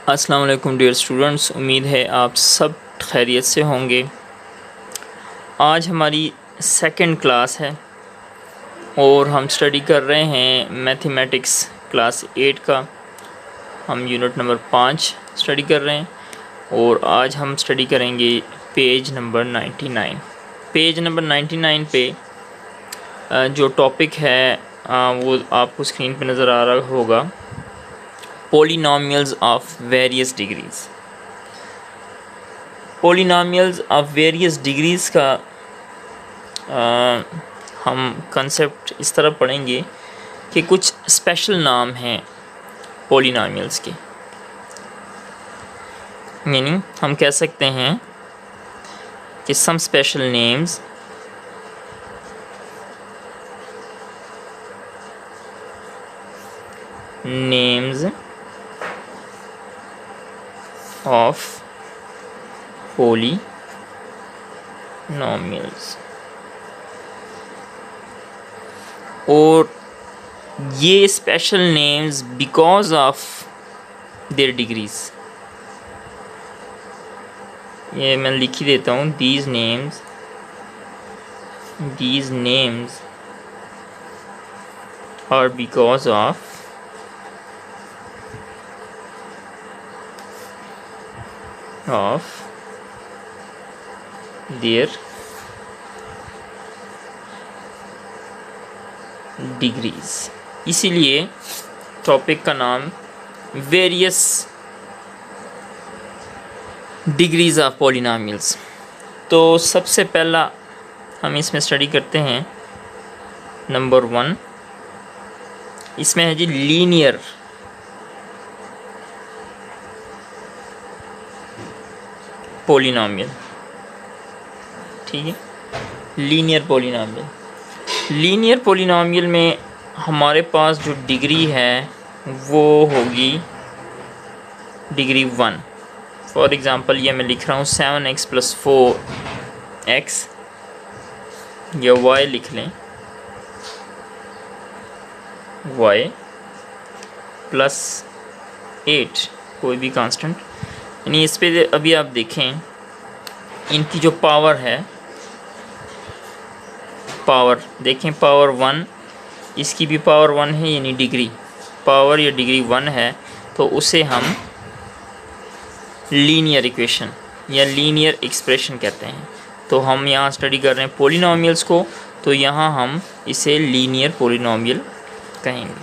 अस्सलाम वालेकुम dear students, उम्मीद है आप सब खैरियत से होंगे। आज हमारी सेकंड क्लास है और हम स्टडी कर रहे हैं मैथमेटिक्स क्लास 8 का। हम यूनिट नंबर 5 स्टडी कर रहे हैं और आज हम स्टडी करेंगे पेज नंबर 99। पेज नंबर 99 पे जो टॉपिक है वो आपको स्क्रीन पे नज़र आ रहा होगा, polynomials of various degrees. Polynomials of various degrees का हम कंसेप्ट इस तरह पढ़ेंगे कि कुछ स्पेशल नाम हैं पोलिनोमियल्स के, यानी हम कह सकते हैं कि some special names of polynomials, और ये special names because of their degrees. ये मैं लिख ही देता हूँ, these names are because of their degrees. इसीलिए टॉपिक का नाम वेरियस डिग्रीज ऑफ पोलिनोमियल्स। तो सबसे पहला हम इसमें स्टडी करते हैं नंबर 1। इसमें है जी लीनियर पोलिनोमियल। ठीक है, लीनियर पोलिनोमियल में हमारे पास जो डिग्री है वो होगी डिग्री 1। फॉर एग्ज़ाम्पल ये मैं लिख रहा हूँ 7x + 4x, या y लिख लें, y + 8, कोई भी कांस्टेंट। यानी इस पे अभी आप देखें इनकी जो पावर है, पावर देखें, पावर 1, इसकी भी पावर 1 है, यानी डिग्री पावर या डिग्री 1 है, तो उसे हम लीनियर इक्वेशन या लीनियर एक्सप्रेशन कहते हैं। तो हम यहाँ स्टडी कर रहे हैं पोलिनोमियल्स को, तो यहाँ हम इसे लीनियर पोलिनोमियल कहेंगे।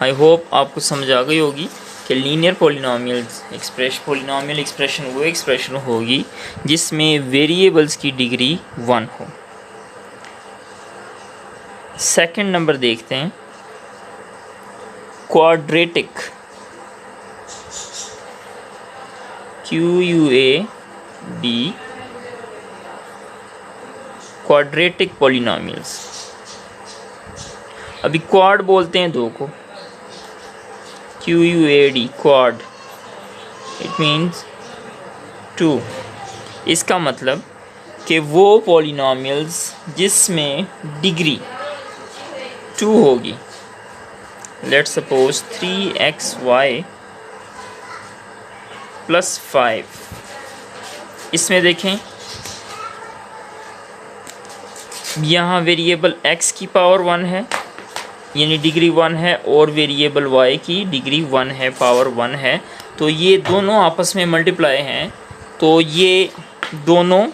आई होप आपको समझ आ गई होगी कि लीनियर पोलिनोमियल एक्सप्रेशन वो एक्सप्रेशन होगी जिसमें वेरिएबल्स की डिग्री 1 हो। सेकंड नंबर देखते हैं, क्वाड्रेटिक, QUAD, क्वाड्रेटिक पोलिनोमियल्स। अभी क्वाड बोलते हैं 2 को, QUAD, क्वाड, इट मीन्स 2। इसका मतलब कि वो पोलिनोमियल्स जिसमें डिग्री 2 होगी। Let's suppose 3xy + 5। इसमें देखें यहाँ वेरिएबल x की पावर 1 है, यानी डिग्री 1 है, और वेरिएबल y की डिग्री 1 है, पावर 1 है। तो ये दोनों आपस में मल्टीप्लाई हैं, तो ये दोनों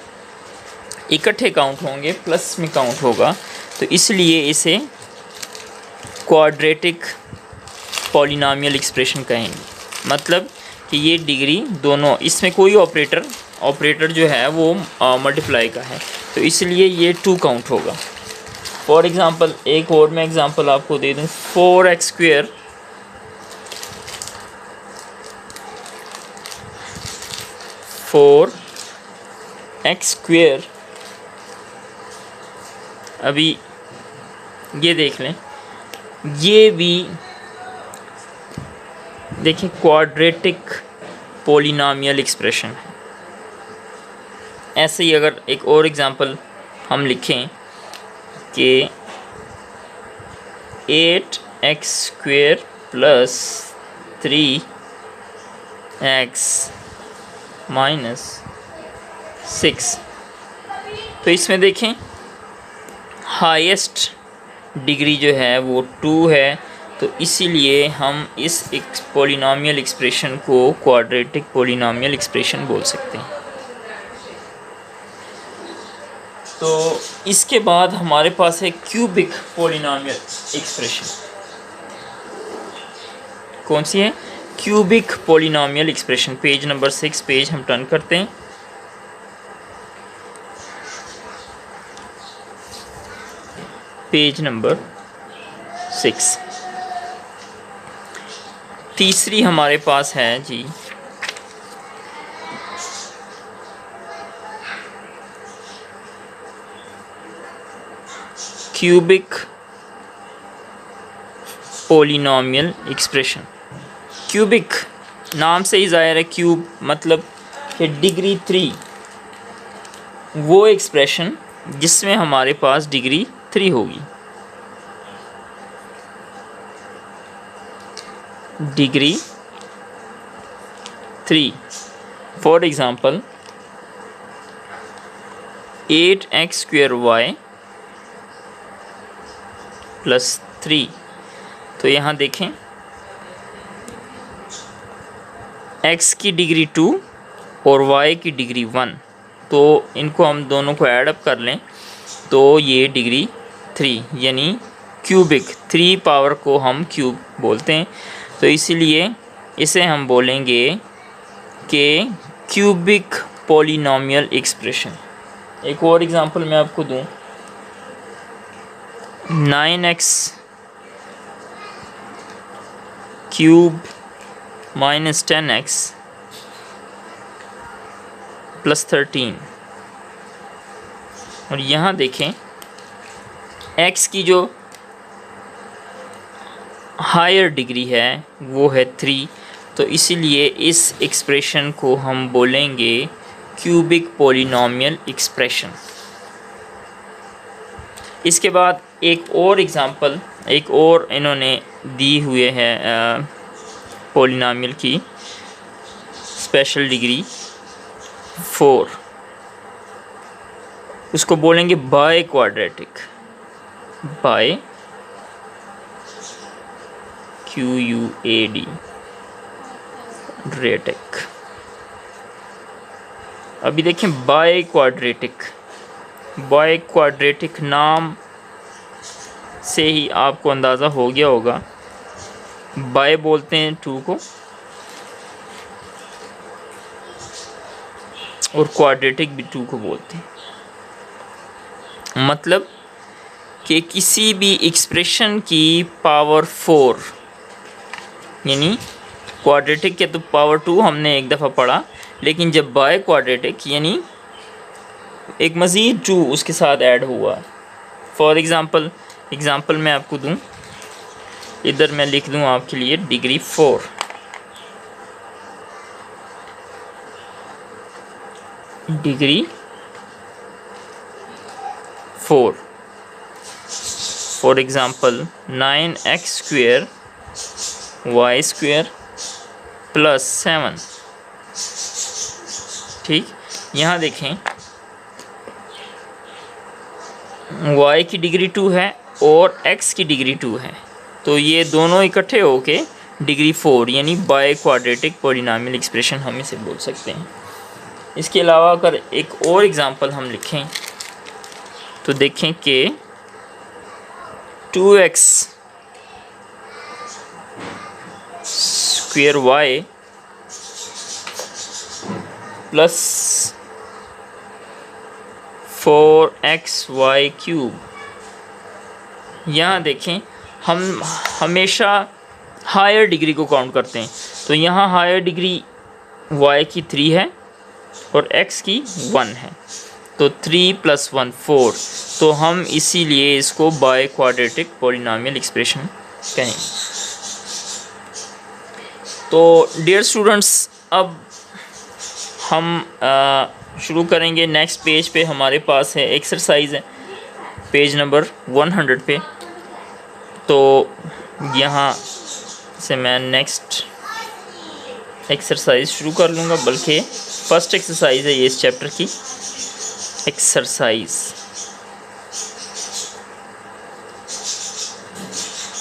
इकट्ठे काउंट होंगे, प्लस में काउंट होगा, तो इसलिए इसे क्वाड्रेटिक पोलिनोमियल एक्सप्रेशन कहेंगे। मतलब कि ये डिग्री दोनों, इसमें कोई ऑपरेटर जो है वो मल्टीप्लाई का है, तो इसलिए ये 2 काउंट होगा। फॉर एग्ज़ाम्पल एक और मैं एग्ज़ाम्पल आपको दे दूँ, 4x² अभी ये देख लें, ये भी देखिए क्वाड्रेटिक पोलिनोमियल एक्सप्रेशन है। ऐसे ही अगर एक और एग्ज़ाम्पल हम लिखें कि 8x² + 3x माइनस 6। तो इसमें देखें हाईएस्ट डिग्री जो है वो 2 है, तो इसीलिए हम इस पॉलिनॉमियल एक्सप्रेशन को क्वाड्रेटिक पॉलिनॉमियल एक्सप्रेशन बोल सकते हैं। तो इसके बाद हमारे पास है क्यूबिक पॉलिनॉमियल एक्सप्रेशन। कौन सी है? Cubic polynomial expression. Page number 6 page हम टर्न करते हैं। पेज नंबर 6 तीसरी हमारे पास है जी क्यूबिक पॉलिनॉमियल एक्सप्रेशन। क्यूबिक नाम से ही ज़ाहिर है, क्यूब मतलब कि डिग्री 3, वो एक्सप्रेशन जिसमें हमारे पास डिग्री 3 होगी। Degree 3 for example 8x² + 3। तो यहाँ देखें x की डिग्री 2 और y की डिग्री 1, तो इनको हम दोनों को ऐड अप कर लें तो ये डिग्री 3 यानी क्यूबिक। 3 पावर को हम क्यूब बोलते हैं, तो इसीलिए इसे हम बोलेंगे कि क्यूबिक पॉलिनॉमियल एक्सप्रेशन। एक और एग्जांपल मैं आपको दूं, 9x³ - 10x + 13। और यहाँ देखें x की जो हायर डिग्री है वो है 3, तो इसीलिए इस एक्सप्रेशन को हम बोलेंगे क्यूबिक पॉलिनॉमियल एक्सप्रेशन। इसके बाद एक और एग्ज़ाम्पल, एक और इन्होंने दी हुए है पॉलिनॉमियल की स्पेशल डिग्री 4, उसको बोलेंगे बाय क्वाड्रेटिक। बाय QUAD ड्रेटिक। अभी देखें बाय क्वाड्रेटिक नाम से ही आपको अंदाज़ा हो गया होगा। बाय बोलते हैं 2 को और क्वाड्रेटिक भी 2 को बोलते हैं। मतलब कि किसी भी एक्सप्रेशन की पावर 4 यानी क्वाड्रेटिक के तो पावर 2 हमने एक दफ़ा पढ़ा, लेकिन जब बाय क्वाड्रेटिक यानी एक मज़ीद 2 उसके साथ ऐड हुआ। फॉर एग्ज़ाम्पल मैं आपको दूं, इधर मैं लिख दूं आपके लिए degree 4। Degree 4 for example 9x² y² + 7। ठीक, यहाँ देखें y की डिग्री 2 है और x की डिग्री 2 है, तो ये दोनों इकट्ठे होके डिग्री 4 यानी बाय क्वाड्रेटिक पॉलिनॉमियल एक्सप्रेशन हम इसे बोल सकते हैं। इसके अलावा अगर एक और एग्ज़ाम्पल हम लिखें तो देखें कि 2x² y + 4xy³। यहाँ देखें हम हमेशा हायर डिग्री को काउंट करते हैं, तो यहाँ हायर डिग्री y की 3 है और x की 1 है, तो 3 + 1 4, तो हम इसीलिए इसको बाय क्वाड्रेटिक पॉलिनॉमियल एक्सप्रेशन कहेंगे। तो डियर स्टूडेंट्स, अब हम शुरू करेंगे। नेक्स्ट पेज पे हमारे पास है एक्सरसाइज है, पेज नंबर 100 पे। तो यहाँ से मैं नेक्स्ट एक्सरसाइज शुरू कर लूँगा, बल्कि फर्स्ट एक्सरसाइज है ये इस चैप्टर की।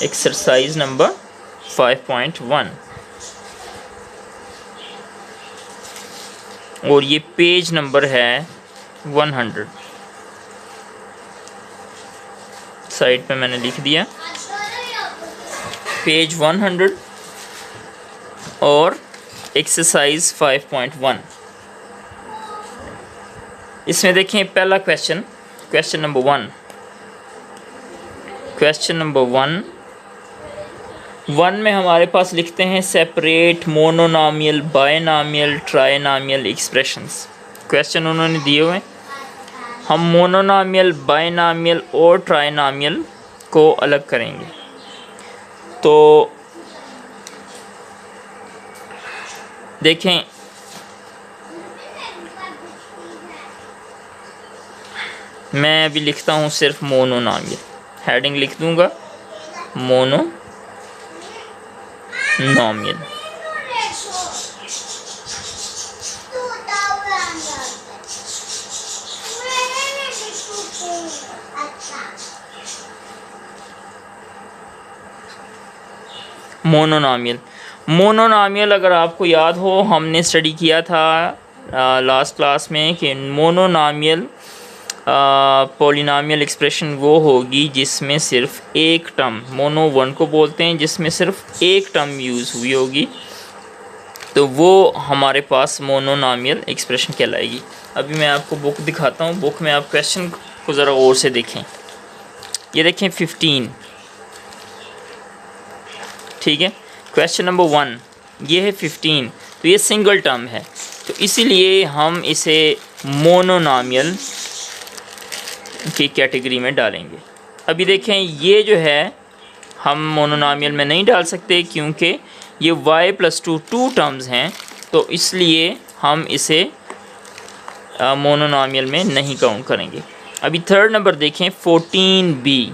एक्सरसाइज नंबर 5.1 और ये पेज नंबर है 100। साइड पे मैंने लिख दिया पेज 100 और एक्सरसाइज 5.1। इसमें देखें पहला क्वेश्चन नंबर 1। क्वेश्चन नंबर 1 में हमारे पास लिखते हैं separate monomial, binomial, trinomial expressions. Question उन्होंने दिए हुए, हम मोनोनॉमियल, बायनॉमियल और ट्राइनॉमियल को अलग करेंगे। तो देखें मैं अभी लिखता हूँ सिर्फ मोनोनॉमियल, हेडिंग लिख दूँगा मोनोनॉमियल। मोनोनॉमियल अगर आपको याद हो, हमने स्टडी किया था लास्ट क्लास में कि मोनोनॉमियल पॉलिनॉमियल एक्सप्रेशन वो होगी जिसमें सिर्फ एक टर्म, मोनो 1 को बोलते हैं, जिसमें सिर्फ एक टर्म यूज़ हुई होगी, तो वो हमारे पास मोनोनॉमियल एक्सप्रेशन कहलाएगी। अभी मैं आपको बुक दिखाता हूँ। बुक में आप क्वेश्चन को ज़रा और से देखें। ये देखें 15, ठीक है। क्वेश्चन नंबर 1 ये है 15, तो ये सिंगल टर्म है, तो इसीलिए हम इसे मोनोनॉमियल की कैटेगरी में डालेंगे। अभी देखें ये जो है हम मोनोनॉमियल में नहीं डाल सकते क्योंकि ये y+2 टू टर्म्स हैं, तो इसलिए हम इसे मोनोनॉमियल में नहीं काउंट करेंगे। अभी थर्ड नंबर देखें 14b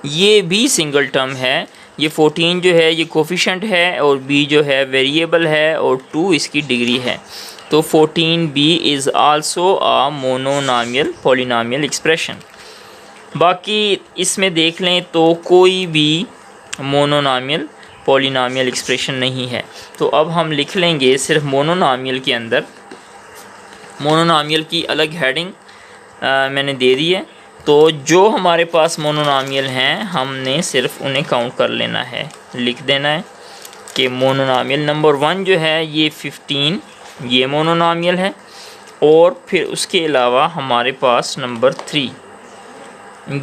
ये भी सिंगल टर्म है। ये 14 जो है ये कोफिशेंट है और b जो है वेरिएबल है और 2 इसकी डिग्री है, तो 14b is also a monomial polynomial expression. बाकी इसमें देख लें तो कोई भी मोनोनॉमियल पॉलिनॉमियल एक्सप्रेशन नहीं है। तो अब हम लिख लेंगे सिर्फ मोनोनॉमियल के अंदर, मोनोनॉमियल की अलग हेडिंग मैंने दे दी है। तो जो हमारे पास मोनोनॉमियल हैं हमने सिर्फ उन्हें काउंट कर लेना है, लिख देना है कि मोनोनॉमियल नंबर 1 जो है ये 15 ये मोनोनॉमियल है, और फिर उसके अलावा हमारे पास नंबर 3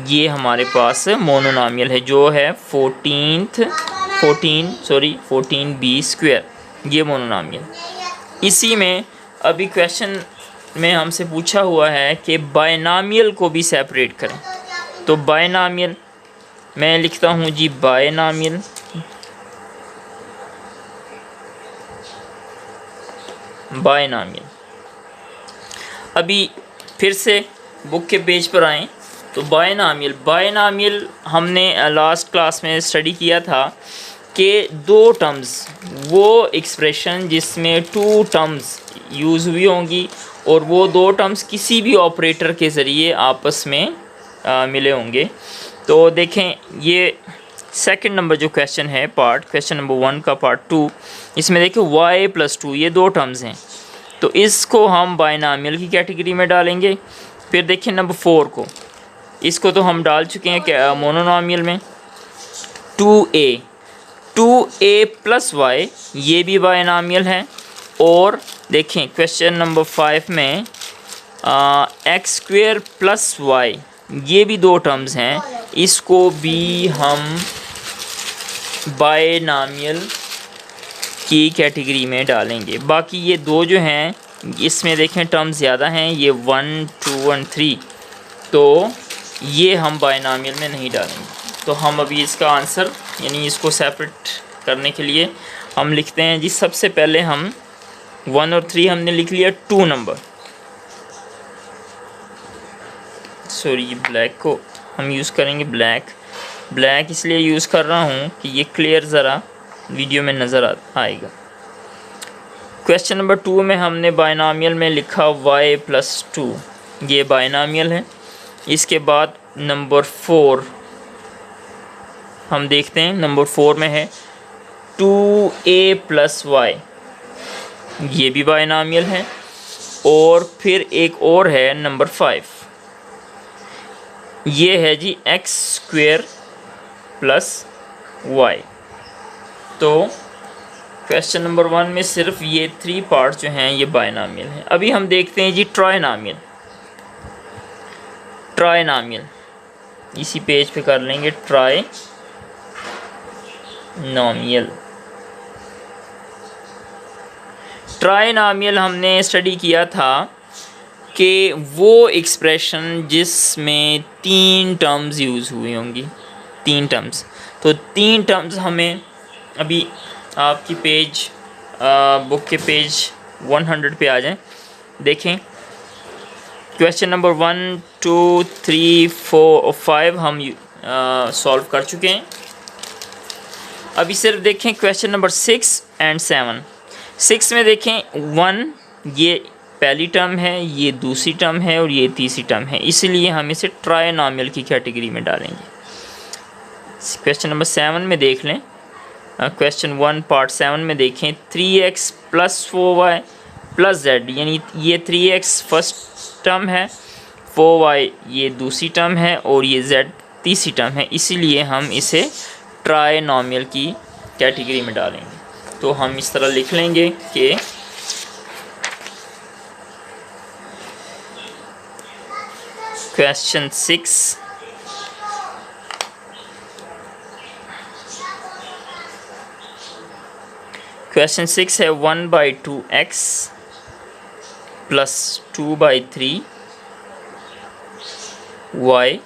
ये हमारे पास मोनोनॉमियल है जो है 14b² ये मोनोनॉमियल। इसी में अभी क्वेश्चन में हमसे पूछा हुआ है कि बायनॉमियल को भी सेपरेट करें, तो बायनॉमियल मैं लिखता हूँ जी बायनॉमियल। अभी फिर से बुक के पेज पर आएँ तो बायनॉमियल हमने लास्ट क्लास में स्टडी किया था कि दो टर्म्स, वो एक्सप्रेशन जिसमें 2 टर्म्स यूज़ हुई होंगी और वो 2 टर्म्स किसी भी ऑपरेटर के ज़रिए आपस में मिले होंगे। तो देखें ये सेकंड नंबर जो क्वेश्चन है क्वेश्चन नंबर 1 का पार्ट 2, इसमें देखें y+2 ये 2 टर्म्स हैं, तो इसको हम बायनॉमियल की कैटेगरी में डालेंगे। फिर देखें नंबर 4 को, इसको तो हम डाल चुके हैं क्या मोनोनॉमियल में। 2a + y ये भी बायनॉमियल है, और देखें क्वेश्चन नंबर 5 में x² + y ये भी 2 टर्म्स हैं, इसको भी हम बायनॉमियल की कैटेगरी में डालेंगे। बाकी ये 2 जो हैं इसमें देखें टर्म्स ज़्यादा हैं, ये 1, 2 और 3, तो ये हम बायनॉमियल में नहीं डालेंगे। तो हम अभी इसका आंसर यानी इसको सेपरेट करने के लिए हम लिखते हैं जी, सबसे पहले हम 1 और 3 हमने लिख लिया 2 नंबर, सॉरी ब्लैक को हम यूज़ करेंगे ब्लैक इसलिए यूज़ कर रहा हूँ कि ये क्लियर ज़रा वीडियो में नज़र आएगा। क्वेश्चन नंबर 2 में हमने बायनामियल में लिखा y+2, ये बायनामियल है। इसके बाद नंबर 4 हम देखते हैं, नंबर 4 में है 2a+y, ये भी बायनामियल है। और फिर एक और है नंबर 5, ये है जी x² + y। तो क्वेश्चन नंबर 1 में सिर्फ ये 3 पार्ट जो हैं ये बायनामियल हैं। अभी हम देखते हैं जी ट्रायनामियल। ट्रायनामियल इसी पेज पे कर लेंगे, ट्रायनामियल। ट्रायनामियल हमने स्टडी किया था कि वो एक्सप्रेशन जिसमें 3 टर्म्स यूज़ हुई होंगी, 3 टर्म्स। तो 3 टर्म्स हमें अभी आपकी बुक के पेज 100 पे आ जाएं, देखें। क्वेश्चन नंबर 1, 2, 3, 4 और 5 हम सॉल्व कर चुके हैं। अभी सिर्फ देखें क्वेश्चन नंबर 6 एंड 7। 6 में देखें 1 ये पहली टर्म है, ये दूसरी टर्म है और ये तीसरी टर्म है, इसलिए हम इसे ट्रायनामियल की कैटेगरी में डालेंगे। क्वेश्चन नंबर 7 में देख लें, क्वेश्चन 1 पार्ट 7 में देखें 3x + 4y + z, यानी ये 3x फर्स्ट टर्म है, 4y ये दूसरी टर्म है और ये z तीसरी टर्म है, इसीलिए हम इसे ट्रायनोमियल की कैटेगरी में डालेंगे। तो हम इस तरह लिख लेंगे कि क्वेश्चन 6 क्वेश्चन 6 है 1/2x + 2/3y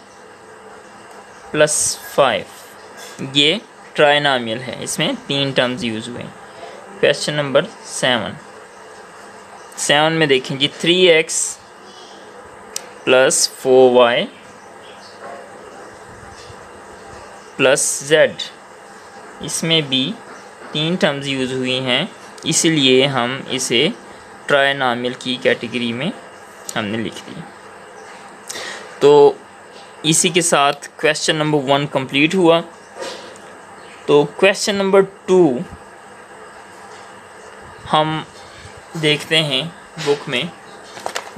+ 5, ये ट्रायनामियल है, इसमें 3 टर्म्स यूज़ हुए हैं। क्वेश्चन नंबर 7 में देखें जी 3x + 4y + z, इसमें भी 3 टर्म्स यूज़ हुई हैं, इसलिए हम इसे ट्रायनामियल की कैटेगरी में हमने लिख दिया। तो इसी के साथ क्वेश्चन नंबर 1 कंप्लीट हुआ। तो क्वेश्चन नंबर 2 हम देखते हैं बुक में,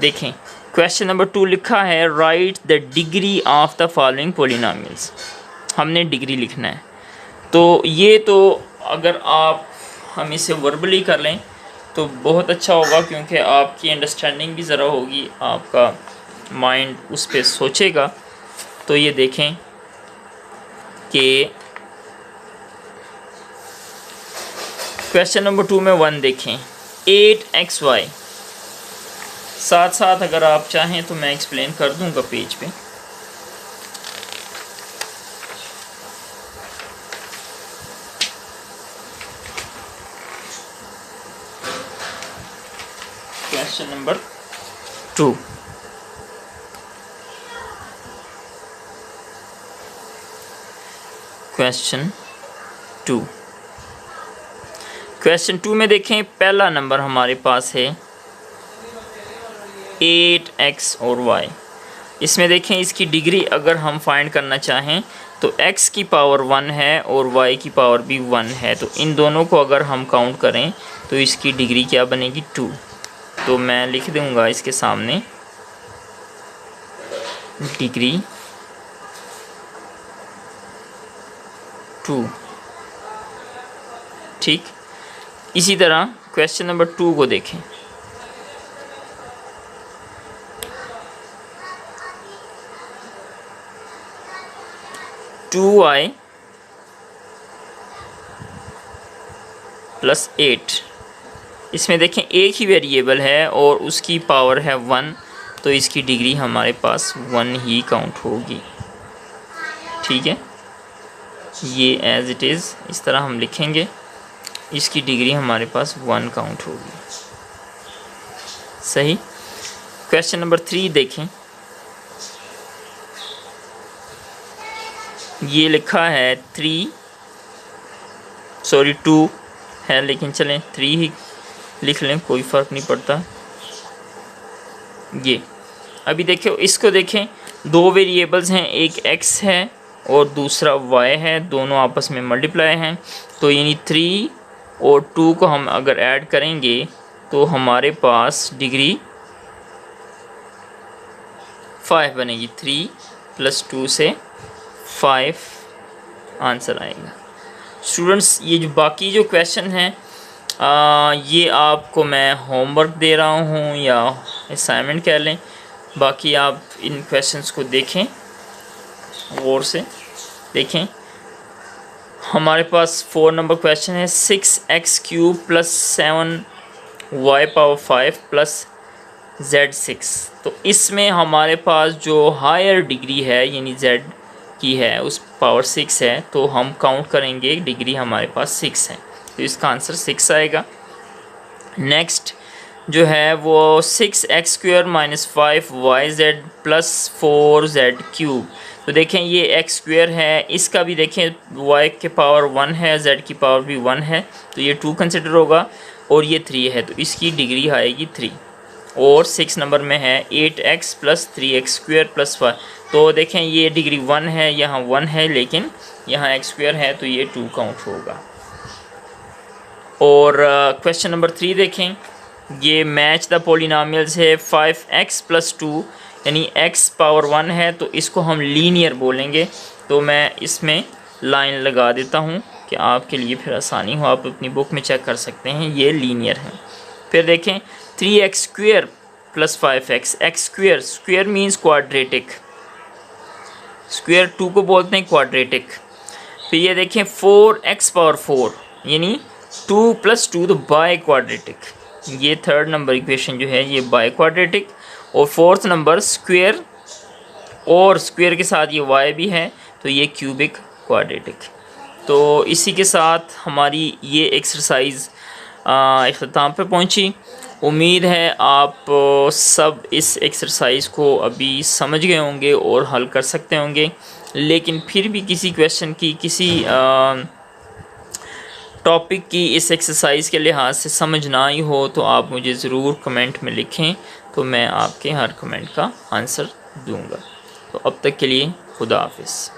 देखें। क्वेश्चन नंबर 2 लिखा है right the degree of the following polynomials, हमने डिग्री लिखना है। तो ये तो अगर हम इसे वर्बली कर लें तो बहुत अच्छा होगा, क्योंकि आपकी अंडरस्टैंडिंग भी ज़रा होगी, आपका माइंड उस पर सोचेगा। तो ये देखें कि क्वेश्चन नंबर 2 में 1 देखें 8xy, साथ साथ अगर आप चाहें तो मैं एक्सप्लेन कर दूंगा पेज पे। क्वेश्चन नंबर 2, क्वेश्चन 2 में देखें पहला नंबर हमारे पास है 8x और y। इसमें देखें इसकी डिग्री अगर हम फाइंड करना चाहें तो x की पावर 1 है और y की पावर भी 1 है, तो इन दोनों को अगर हम काउंट करें तो इसकी डिग्री क्या बनेगी 2। तो मैं लिख दूंगा इसके सामने डिग्री 2, ठीक। इसी तरह क्वेश्चन नंबर 2 को देखें। y + 8, इसमें देखें एक ही वेरिएबल है और उसकी पावर है 1, तो इसकी डिग्री हमारे पास 1 ही काउंट होगी, ठीक है। ये एज इट इज़ इस तरह हम लिखेंगे, इसकी डिग्री हमारे पास 1 काउंट होगी, सही। क्वेश्चन नंबर 3 देखें, ये लिखा है 3 सॉरी 2 है, लेकिन चलें 3 ही लिख लें, कोई फ़र्क नहीं पड़ता। ये अभी देखो, इसको देखें, दो वेरिएबल्स हैं, एक x है और दूसरा y है, दोनों आपस में मल्टीप्लाई हैं। तो यानी 3 और 2 को हम अगर ऐड करेंगे तो हमारे पास डिग्री 5 बनेगी। 3 + 2 से 5 आंसर आएगा। स्टूडेंट्स, ये जो बाकी जो क्वेश्चन हैं ये आपको मैं होमवर्क दे रहा हूँ या असाइनमेंट कह लें। बाकी आप इन क्वेश्चंस को देखें, गौर से देखें। हमारे पास 4 नंबर क्वेश्चन है 6x³ + 7y⁵ + z6। तो इसमें हमारे पास जो हायर डिग्री है यानी z की है उस पावर 6 है, तो हम काउंट करेंगे डिग्री हमारे पास 6 है, तो इसका आंसर 6 आएगा। नेक्स्ट जो है वो 6x² - 5yz + 4z³। तो देखें ये x² है, इसका भी देखें y के पावर 1 है, z की पावर भी 1 है, तो ये 2 कंसिडर होगा, और ये 3 है, तो इसकी डिग्री आएगी 3। और 6 नंबर में है 8x + 3x² + 5। तो देखें ये डिग्री 1 है, यहाँ 1 है, लेकिन यहाँ x² है, तो ये 2 काउंट होगा। और क्वेश्चन नंबर 3 देखें, ये मैच द पॉलिनॉमियल्स है 5x + 2 यानी x पावर 1 है, तो इसको हम लीनियर बोलेंगे। तो मैं इसमें लाइन लगा देता हूँ कि आपके लिए फिर आसानी हो, आप अपनी बुक में चेक कर सकते हैं, ये लीनियर है। फिर देखें 3x² + 5x, x² square means quadratic, square 2 को बोलते हैं क्वाड्रेटिक। फिर ये देखें 4x पावर 4 यानी 2 + 2 तो बाय क्वाड्रेटिक, ये 3rd नंबर इक्वेशन जो है ये बाय क्वाड्रेटिक। और 4th नंबर स्क्वेयर, और स्क्वेयर के साथ ये y भी है, तो ये क्यूबिक क्वाड्रेटिक। तो इसी के साथ हमारी ये एक्सरसाइज इख्तिताम पे पहुंची। उम्मीद है आप सब इस एक्सरसाइज को अभी समझ गए होंगे और हल कर सकते होंगे। लेकिन फिर भी किसी क्वेश्चन की, किसी टॉपिक की इस एक्सरसाइज के लिहाज से समझ ना आई हो तो आप मुझे ज़रूर कमेंट में लिखें, तो मैं आपके हर कमेंट का आंसर दूंगा। तो अब तक के लिए खुदा हाफिज़।